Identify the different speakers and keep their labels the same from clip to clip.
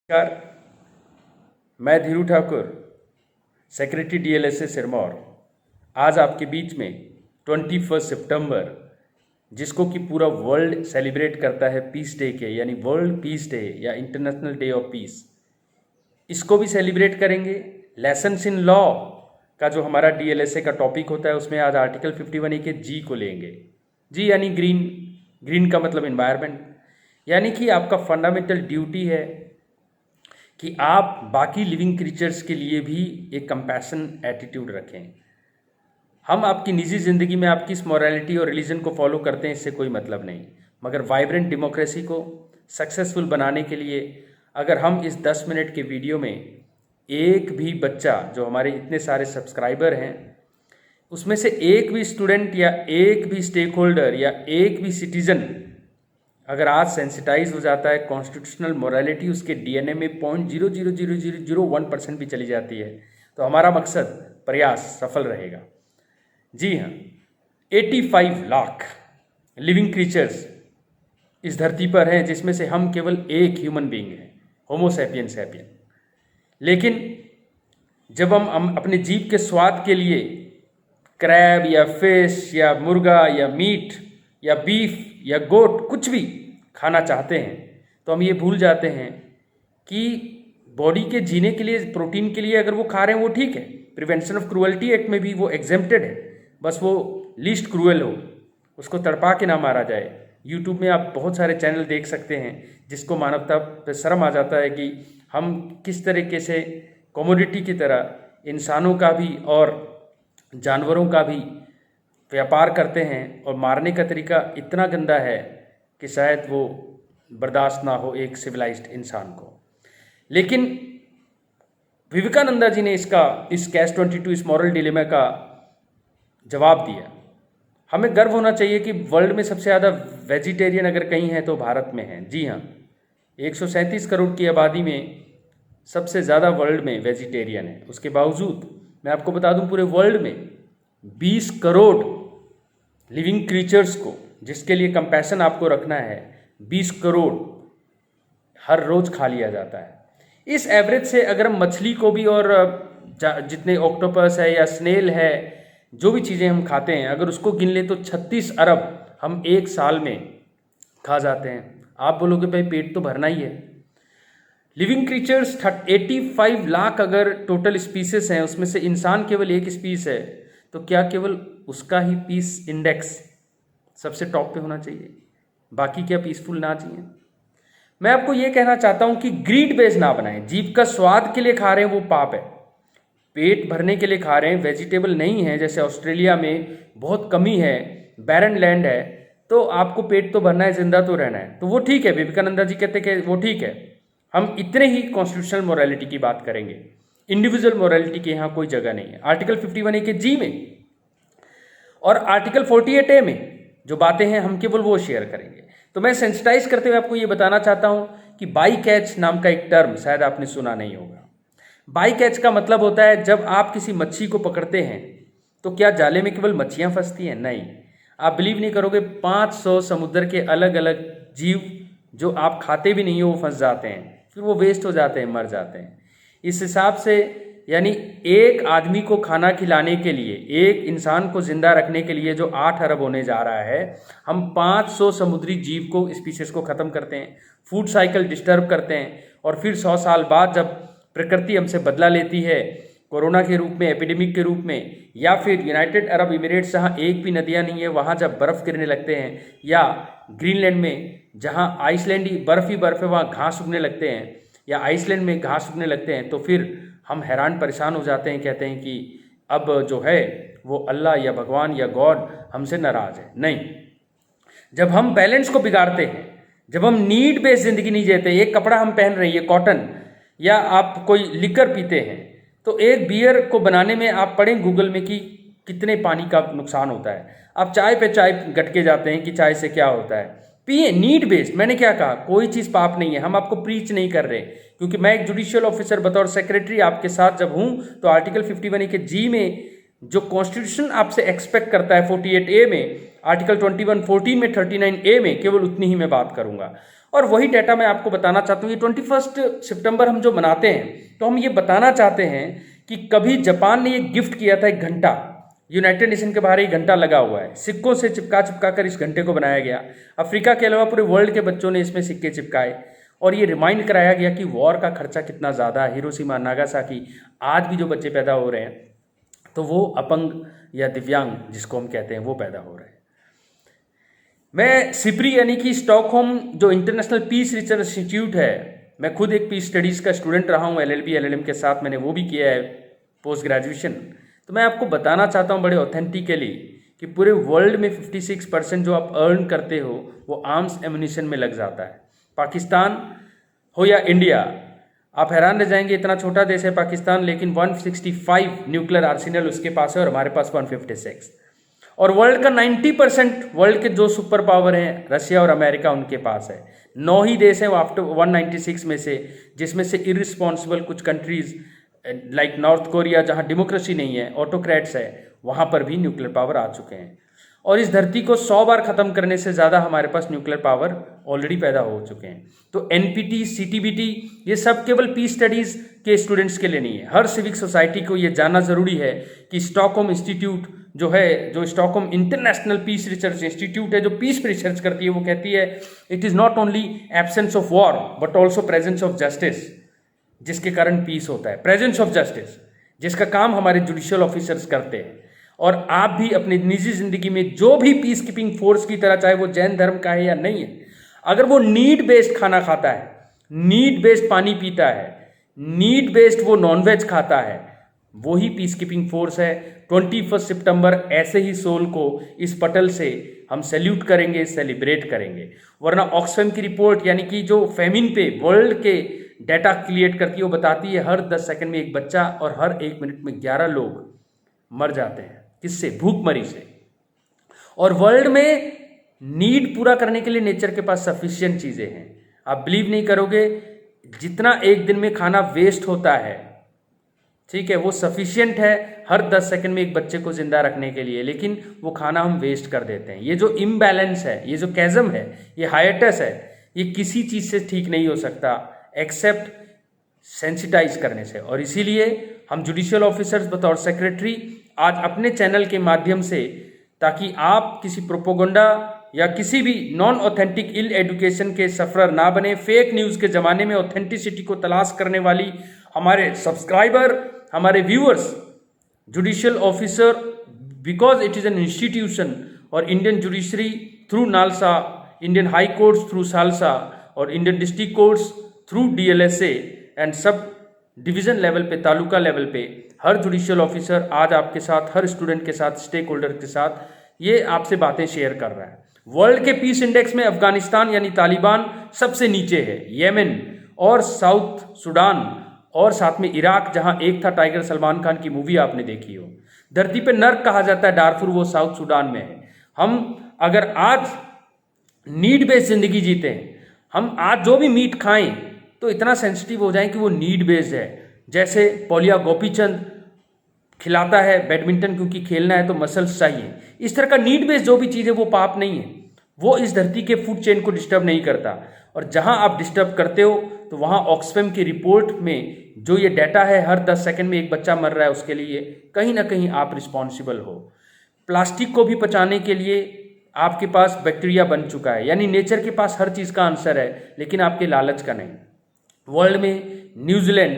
Speaker 1: नमस्कार, मैं Dhiru Thakur, secretary DLSA Sirmaur. आज आपके बीच में 21 सितंबर, जिसको कि पूरा वर्ल्ड सेलिब्रेट करता है पीस डे के, यानी वर्ल्ड पीस डे या इंटरनेशनल डे ऑफ पीस, इसको भी सेलिब्रेट करेंगे। लेसन्स इन लॉ का जो हमारा डीएलएसए का टॉपिक होता है, उसमें आज आर्टिकल 51A के जी को लेंगे। जी यानी ग्रीन, ग्रीन का मतलब इन्वायरमेंट, यानी कि आपका फंडामेंटल ड्यूटी है कि आप बाकी लिविंग क्रीचर्स के लिए भी एक कंपैशन एटीट्यूड रखें। हम आपकी निजी ज़िंदगी में आप किस मॉरलिटी और रिलीजन को फॉलो करते हैं इससे कोई मतलब नहीं, मगर वाइब्रेंट डेमोक्रेसी को सक्सेसफुल बनाने के लिए अगर हम इस 10 मिनट के वीडियो में एक भी बच्चा, जो हमारे इतने सारे सब्सक्राइबर हैं, उसमें से एक भी स्टूडेंट या एक भी स्टेक होल्डर या एक भी सिटीजन अगर आज सेंसिटाइज हो जाता है, कॉन्स्टिट्यूशनल मोरालिटी उसके डीएनए में 0.00001% भी चली जाती है, तो हमारा मकसद, प्रयास सफल रहेगा। जी हाँ, 85 लाख लिविंग क्रीचर्स इस धरती पर हैं, जिसमें से हम केवल एक ह्यूमन बीइंग हैं, होमो सैपियन सैपियन। लेकिन जब हम अपने जीभ के स्वाद के लिए क्रैब या फिश या मुर्गा या मीट या बीफ या गोट कुछ भी खाना चाहते हैं, तो हम ये भूल जाते हैं कि बॉडी के जीने के लिए, प्रोटीन के लिए अगर वो खा रहे हैं वो ठीक है। प्रिवेंशन ऑफ क्रूअल्टी एक्ट में भी वो एग्जेम्प्टेड है, बस वो लीस्ट क्रूअल हो, उसको तड़पा के ना मारा जाए। यूट्यूब में आप बहुत सारे चैनल देख सकते हैं जिसको मानवता पे शर्म आ जाता है कि हम किस तरीके से कमोडिटी की तरह इंसानों का भी और जानवरों का भी व्यापार करते हैं, और मारने का तरीका इतना गंदा है कि शायद वो बर्दाश्त ना हो एक सिविलाइज्ड इंसान को। लेकिन विवेकानंदा जी ने इस कैच 22, इस मॉरल डिलेमा का जवाब दिया। हमें गर्व होना चाहिए कि वर्ल्ड में सबसे ज़्यादा वेजिटेरियन अगर कहीं है तो भारत में है। जी हाँ, 137 करोड़ की आबादी में सबसे ज़्यादा वर्ल्ड में वेजिटेरियन है। उसके बावजूद मैं आपको बता दूं, पूरे वर्ल्ड में 20 करोड़ लिविंग क्रीचर्स को, जिसके लिए कंपैशन आपको रखना है, 20 करोड़ हर रोज़ खा लिया जाता है। इस एवरेज से अगर हम मछली को भी और जितने ऑक्टोपस है या स्नेल है, जो भी चीज़ें हम खाते हैं, अगर उसको गिन ले तो 36 अरब हम एक साल में खा जाते हैं। आप बोलोगे भाई पेट तो भरना ही है। लिविंग क्रीचर्स 85 लाख अगर टोटल स्पीसीज हैं, उसमें से इंसान केवल एक स्पीस है, तो क्या केवल उसका ही पीस इंडेक्स सबसे टॉप पे होना चाहिए? बाकी क्या पीसफुल ना चाहिए? मैं आपको ये कहना चाहता हूं कि ग्रीड बेस्ड ना बनाएं। जीभ का स्वाद के लिए खा रहे हैं वो पाप है, पेट भरने के लिए खा रहे हैं, वेजिटेबल नहीं है, जैसे ऑस्ट्रेलिया में बहुत कमी है, बैरन लैंड है, तो आपको पेट तो भरना है, जिंदा तो रहना है, तो वो ठीक है। विवेकानंदा जी कहते कि वो ठीक है। हम इतने ही कॉन्स्टिट्यूशनल मोरालिटी की बात करेंगे, इंडिविजुअल मोरालिटी की यहाँ कोई जगह नहीं है। आर्टिकल 51A के जी में और आर्टिकल 48A में जो बातें हैं, हम केवल वो शेयर करेंगे। तो मैं सेंसिटाइज करते हुए आपको ये बताना चाहता हूँ कि बाई कैच नाम का एक टर्म शायद आपने सुना नहीं होगा। बाई कैच का मतलब होता है जब आप किसी मच्छी को पकड़ते हैं तो क्या जाले में केवल मच्छियाँ फंसती हैं? नहीं, आप बिलीव नहीं करोगे, 500 समुद्र के अलग अलग जीव जो आप खाते भी नहीं हो वो फंस जाते हैं, फिर वो वेस्ट हो जाते हैं, मर जाते हैं। इस हिसाब से यानी एक आदमी को खाना खिलाने के लिए, एक इंसान को जिंदा रखने के लिए जो 8 अरब होने जा रहा है, हम 500 समुद्री जीव को, स्पीसीज को ख़त्म करते हैं, फूड साइकिल डिस्टर्ब करते हैं, और फिर 100 साल बाद जब प्रकृति हमसे बदला लेती है, कोरोना के रूप में, एपिडेमिक के रूप में, या फिर यूनाइटेड अरब इमिरेट्स जहाँ एक भी नदियाँ नहीं है वहाँ जब बर्फ़ गिरने लगते हैं, या ग्रीनलैंड में जहाँ आइसलैंड ही बर्फ़ है वहाँ घास उगने लगते हैं, या आइसलैंड में घास उगने लगते हैं, तो फिर हम हैरान परेशान हो जाते हैं, कहते हैं कि अब जो है वो अल्लाह या भगवान या गॉड हमसे नाराज़ है। नहीं, जब हम बैलेंस को बिगाड़ते हैं, जब हम नीड बेस्ड ज़िंदगी नहीं जीते, एक कपड़ा हम पहन रहे हैं, ये कॉटन, या आप कोई लिकर पीते हैं, तो एक बियर को बनाने में आप पढ़ें गूगल में कि कितने पानी का नुकसान होता है। आप चाय पे चाय गटके जाते हैं कि चाय से क्या होता है, पिए नीड बेस्ड। मैंने क्या कहा, कोई चीज़ पाप नहीं है, हम आपको प्रीच नहीं कर रहे, क्योंकि मैं एक जुडिशियल ऑफिसर बतौर सेक्रेटरी आपके साथ जब हूँ, तो आर्टिकल 51A के जी में जो कॉन्स्टिट्यूशन आपसे एक्सपेक्ट करता है 48A में, आर्टिकल 21, 14 में, 39A में, केवल उतनी ही मैं बात करूँगा। और वही डाटा मैं आपको बताना चाहता हूँ। ये 21 सितंबर हम जो मनाते हैं, तो हम ये बताना चाहते हैं कि कभी जापान ने ये गिफ्ट किया था एक घंटा, यूनाइटेड नेशन के बाहर एक घंटा लगा हुआ है, सिक्कों से चिपका चिपका कर इस घंटे को बनाया गया। अफ्रीका के अलावा पूरे वर्ल्ड के बच्चों ने इसमें सिक्के चिपकाए और ये रिमाइंड कराया गया कि वॉर का खर्चा कितना ज़्यादा है। हिरोशिमा नागासाकी, आज भी जो बच्चे पैदा हो रहे हैं तो वो अपंग या दिव्यांग जिसको हम कहते हैं वो पैदा हो रहे हैं। मैं सिप्री यानी कि स्टॉकहोम जो इंटरनेशनल पीस रिसर्च इंस्टीट्यूट है, मैं खुद एक पीस स्टडीज़ का स्टूडेंट रहा हूँ, LLB LLM के साथ मैंने वो भी किया है पोस्ट ग्रेजुएशन। तो मैं आपको बताना चाहता हूँ बड़े ऑथेंटिकली कि पूरे वर्ल्ड में 56% जो आप अर्न करते हो वो आर्म्स एम्यूनिशन में लग जाता है। पाकिस्तान हो या इंडिया, आप हैरान रह जाएंगे, इतना छोटा देश है पाकिस्तान, लेकिन 165 न्यूक्लियर आर्सेनल उसके पास है और हमारे पास 156। और वर्ल्ड का 90%, वर्ल्ड के जो सुपर पावर हैं रशिया और अमेरिका, उनके पास है। 9 ही देश हैं वो आफ्टर 196 में से, जिसमें से इररिस्पॉन्सिबल कुछ कंट्रीज लाइक नॉर्थ कोरिया जहां डेमोक्रेसी नहीं है, ऑटोक्रेट्स है, वहां पर भी न्यूक्लियर पावर आ चुके हैं। और इस धरती को 100 बार खत्म करने से ज़्यादा हमारे पास न्यूक्लियर पावर ऑलरेडी पैदा हो चुके हैं। तो NPT, CTBT ये सब केवल पीस स्टडीज़ के स्टूडेंट्स के लिए नहीं है। हर सिविक सोसाइटी को ये जानना ज़रूरी है कि स्टॉकहोम इंस्टीट्यूट जो है, जो Stockholm international peace research institute है, जो पीस पर रिसर्च करती है, वो कहती है it is not only absence of war but also presence of justice, जिसके कारण पीस होता है। प्रेजेंस ऑफ जस्टिस जिसका काम हमारे जुडिशियल ऑफिसर्स करते हैं। और आप भी अपनी निजी जिंदगी में जो भी पीस कीपिंग फोर्स की तरह, चाहे वो जैन धर्म का है या नहीं है, अगर वो नीड बेस्ड खाना खाता है, नीड बेस्ड पानी पीता है, नीड बेस्ड वो नॉनवेज खाता है, वो ही पीस कीपिंग फोर्स है। 21 सितंबर ऐसे ही सोल को इस पटल से हम सैल्यूट करेंगे, सेलिब्रेट करेंगे। वरना ऑक्सफैम की रिपोर्ट यानी कि जो फेमिन पे वर्ल्ड के डाटा क्रिएट करती है, वो बताती है हर 10 सेकंड में एक बच्चा और हर 1 मिनट में 11 लोग मर जाते हैं। किससे? भूखमरी से। और वर्ल्ड में नीड पूरा करने के लिए नेचर के पास सफिशिएंट चीजें हैं। आप बिलीव नहीं करोगे, जितना एक दिन में खाना वेस्ट होता है, ठीक है, वो सफिशिएंट है हर 10 सेकंड में एक बच्चे को जिंदा रखने के लिए, लेकिन वो खाना हम वेस्ट कर देते हैं। ये जो इम्बैलेंस है, ये जो कैज़म है, ये हाइएटस है, ये किसी चीज से ठीक नहीं हो सकता एक्सेप्ट सेंसिटाइज करने से। और इसीलिए हम जुडिशियल ऑफिसर्स बतौर सेक्रेटरी आज अपने चैनल के माध्यम से, ताकि आप किसी प्रोपोगंडा या किसी भी नॉन ऑथेंटिक इल एजुकेशन के सफरर ना बने, फेक न्यूज़ के ज़माने में ऑथेंटिसिटी को तलाश करने वाली हमारे सब्सक्राइबर, हमारे viewers, judicial officer because it is an institution, और Indian judiciary through NALSA, Indian high courts through SALSA, और Indian district courts through DLSA and subdivision level पे, तालुका लेवल पे, हर जुडिशियल ऑफिसर आज आपके साथ, हर स्टूडेंट के साथ, स्टेक होल्डर के साथ ये आपसे बातें शेयर कर रहा है। वर्ल्ड के पीस इंडेक्स में अफगानिस्तान यानी तालिबान सबसे नीचे है, येमेन और साउथ सुडान और साथ में इराक, जहां एक था टाइगर, सलमान खान की मूवी आपने देखी हो। धरती पे नर्क कहा जाता है डारफुर, वो साउथ सुडान में है। हम अगर आज नीड बेस्ड जिंदगी जीते हैं, हम आज जो भी मीट खाएं तो इतना सेंसिटिव हो जाए कि वो नीड बेस्ड है। जैसे पोलिया गोपीचंद खिलाता है बैडमिंटन क्योंकि खेलना है तो मसल्स चाहिए, इस तरह का नीड बेस्ड जो भी चीज़ है वो पाप नहीं है, वो इस धरती के फूड चेन को डिस्टर्ब नहीं करता। और जहां आप डिस्टर्ब करते हो तो वहां ऑक्सफैम की रिपोर्ट में जो ये डाटा है, हर 10 सेकंड में एक बच्चा मर रहा है, उसके लिए कहीं ना कहीं आप रिस्पॉन्सिबल हो। प्लास्टिक को भी पचाने के लिए आपके पास बैक्टीरिया बन चुका है, यानी नेचर के पास हर चीज़ का आंसर है, लेकिन आपके लालच का नहीं। वर्ल्ड में न्यूजीलैंड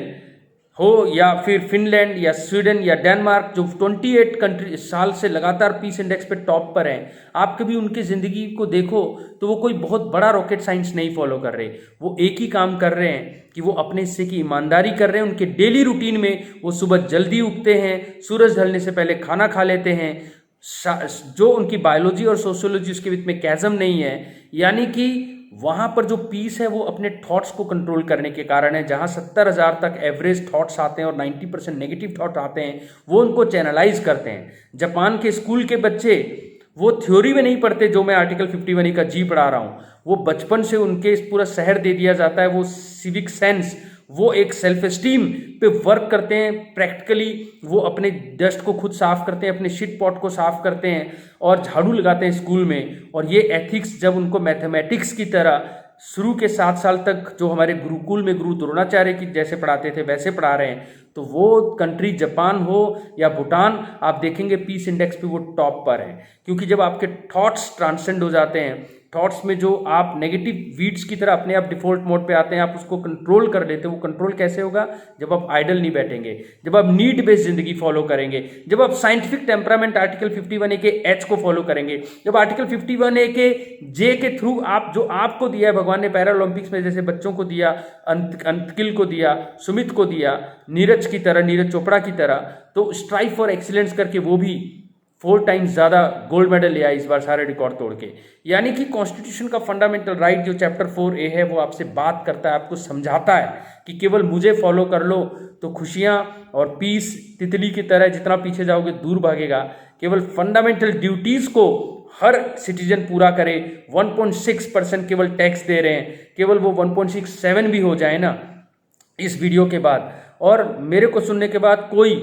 Speaker 1: हो या फिर फिनलैंड या स्वीडन या डेनमार्क, जो 28 साल से लगातार पीस इंडेक्स पे टॉप पर हैं, आप कभी उनकी ज़िंदगी को देखो तो वो कोई बहुत बड़ा रॉकेट साइंस नहीं फॉलो कर रहे। वो एक ही काम कर रहे हैं कि वो अपने हिस्से की ईमानदारी कर रहे हैं। उनके डेली रूटीन में वो सुबह जल्दी उगते हैं, सूरज ढलने से पहले खाना खा लेते हैं। जो उनकी बायोलॉजी और सोशियोलॉजी उसके बीच में कैज़म नहीं है, यानी कि वहाँ पर जो पीस है वो अपने थॉट्स को कंट्रोल करने के कारण है। जहाँ 70,000 तक एवरेज थॉट्स आते हैं और 90% नेगेटिव थॉट आते हैं, वो उनको चैनलाइज करते हैं। जापान के स्कूल के बच्चे वो थ्योरी में नहीं पढ़ते, जो मैं आर्टिकल 51 का जी पढ़ा रहा हूँ, वो बचपन से उनके पूरा शहर दे दिया जाता है। वो सिविक सेंस, वो एक सेल्फ एस्टीम पे वर्क करते हैं। प्रैक्टिकली वो अपने डस्ट को खुद साफ करते हैं, अपने शिट पॉट को साफ करते हैं और झाड़ू लगाते हैं स्कूल में। और ये एथिक्स जब उनको मैथमेटिक्स की तरह शुरू के 7 साल तक जो हमारे गुरुकुल में गुरु द्रोणाचार्य की जैसे पढ़ाते थे वैसे पढ़ा रहे हैं, तो वो कंट्री जापान हो या भूटान, आप देखेंगे पीस इंडेक्स पे वो टॉप पर है। क्योंकि जब आपके थॉट्स ट्रांसेंड हो जाते हैं, थॉट्स में जो आप नेगेटिव वीड्स की तरह अपने आप डिफॉल्ट मोड पे आते हैं, आप उसको कंट्रोल कर लेते हो। वो कंट्रोल कैसे होगा? जब आप आइडल नहीं बैठेंगे, जब आप नीड बेस्ड जिंदगी फॉलो करेंगे, जब आप साइंटिफिक टेम्परामेंट आर्टिकल 51A के एच को फॉलो करेंगे, जब आर्टिकल 51A के जे के थ्रू आप जो आपको दिया है भगवान ने पैरा ओलंपिक्स में, जैसे बच्चों को दिया, अंतकिल को दिया, सुमित को दिया, नीरज की तरह, नीरज चोपड़ा की तरह, तो स्ट्राइव फॉर एक्सीलेंस करके वो भी 4 टाइम्स ज़्यादा गोल्ड मेडल लिया इस बार सारे रिकॉर्ड तोड़ के। यानी कि कॉन्स्टिट्यूशन का फंडामेंटल राइट जो चैप्टर 4A है वो आपसे बात करता है, आपको समझाता है कि केवल मुझे फॉलो कर लो तो खुशियाँ और पीस तितली की तरह जितना पीछे जाओगे दूर भागेगा। केवल फंडामेंटल ड्यूटीज़ को हर सिटीजन पूरा करे। 1.6% केवल टैक्स दे रहे हैं, केवल वो 1.67 भी हो जाए ना इस वीडियो के बाद, और मेरे को सुनने के बाद कोई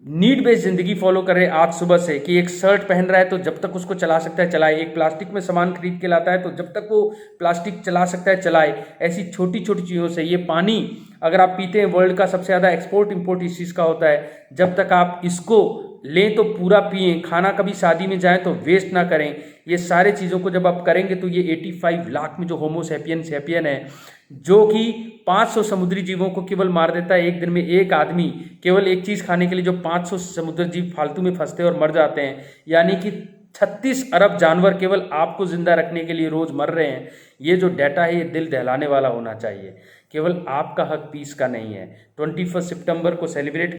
Speaker 1: नीड बेस्ड जिंदगी फॉलो करे आज सुबह से, कि एक शर्ट पहन रहा है तो जब तक उसको चला सकता है चलाए, एक प्लास्टिक में सामान खरीद के लाता है तो जब तक वो प्लास्टिक चला सकता है चलाए। ऐसी छोटी छोटी चीज़ों से, ये पानी अगर आप पीते हैं, वर्ल्ड का सबसे ज़्यादा एक्सपोर्ट इंपोर्ट इस चीज़ का होता है, जब तक आप इसको लें तो पूरा पिएं। खाना कभी शादी में जाएं तो वेस्ट ना करें। ये सारे चीज़ों को जब आप करेंगे तो ये 85 लाख में जो होमो सैपियन है, जो कि 500 समुद्री जीवों को केवल मार देता है एक दिन में, एक आदमी केवल एक चीज़ खाने के लिए, जो 500 समुद्री जीव फालतू में फंसते हैं और मर जाते हैं। यानी कि 36 अरब जानवर केवल आपको जिंदा रखने के लिए रोज मर रहे हैं। ये जो डाटा है ये दिल दहलाने वाला होना चाहिए। केवल आपका हक पीस का नहीं है। 21 सितंबर को सेलिब्रेट